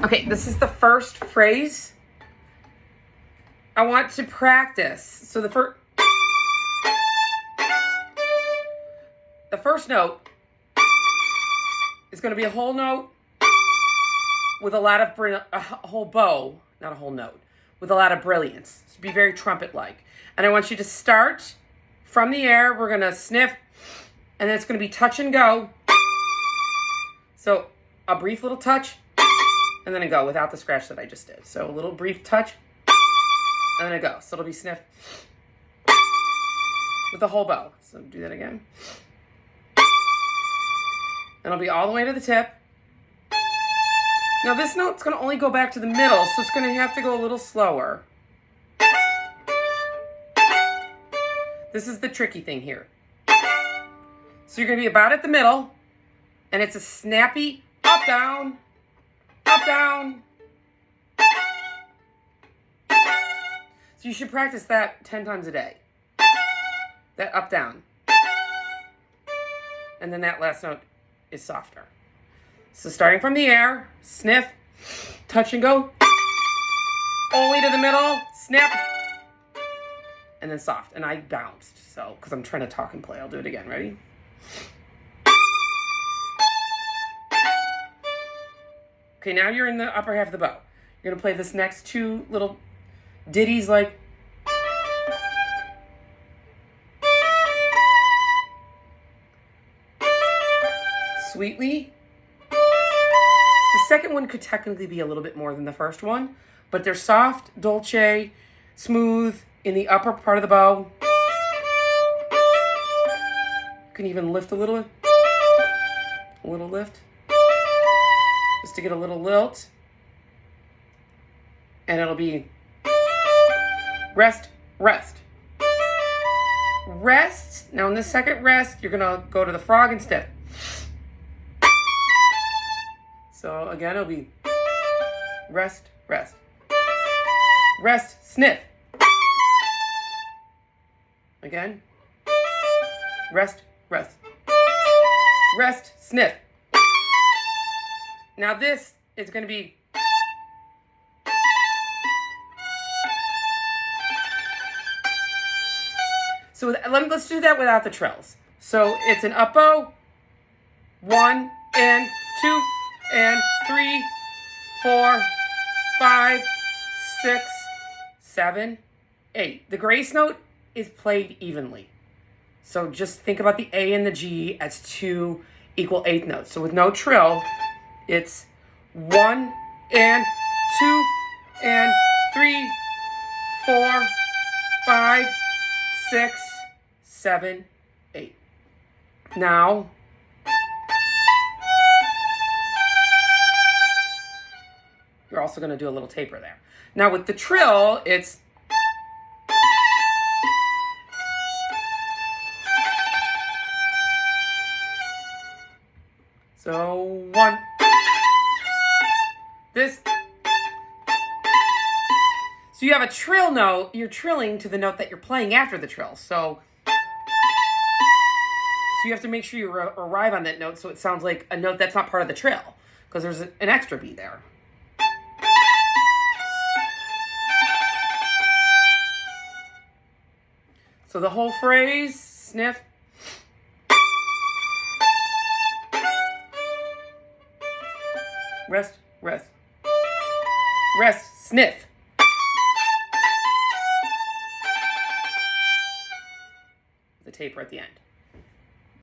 Okay, this is the first phrase. I want to practice. So the first note is going to be a whole note with a lot of a whole bow, not a whole note, with a lot of brilliance. So be very trumpet-like. And I want you to start from the air. We're going to sniff, and then it's going to be touch and go. So a brief little touch, and then a go without the scratch that I just did. So a little brief touch, and then a go. So it'll be sniff with the whole bow. So do that again. And it'll be all the way to the tip. Now this note's going to only go back to the middle, so it's going to have to go a little slower. This is the tricky thing here. So you're going to be about at the middle, and it's a snappy up, down, up, down. So you should practice that 10 times a day. That up, down. And then that last note is softer. So starting from the air, sniff, touch and go, only to the middle, snap, and then soft. And I bounced, so, because I'm trying to talk and play. I'll do it again. Ready? Okay, now you're in the upper half of the bow. You're going to play this next two little ditties like... sweetly. The second one could technically be a little bit more than the first one, but they're soft, dolce, smooth in the upper part of the bow. You can even lift a little lift, just to get a little lilt. And it'll be rest, rest, rest. Now in the second rest, you're gonna go to the frog and stiff. So again, it'll be rest, rest, rest, sniff. Again, rest, rest, rest, sniff. Now this is going to be so let's do that without the trills. So it's an up bow, 1 and 2 and 3, 4, 5, 6, 7, 8. The grace note is played evenly. So just think about the A and the G as 2 equal eighth notes. So with no trill, it's 1 and 2 and 3, 4, 5, 6, 7, 8. Now, you're also going to do a little taper there. Now with the trill, it's so 1, this. So you have a trill note, you're trilling to the note that you're playing after the trill. So you have to make sure you arrive on that note so it sounds like a note that's not part of the trill, because there's an extra B there. So the whole phrase, sniff, rest, rest, rest, sniff. The taper at the end.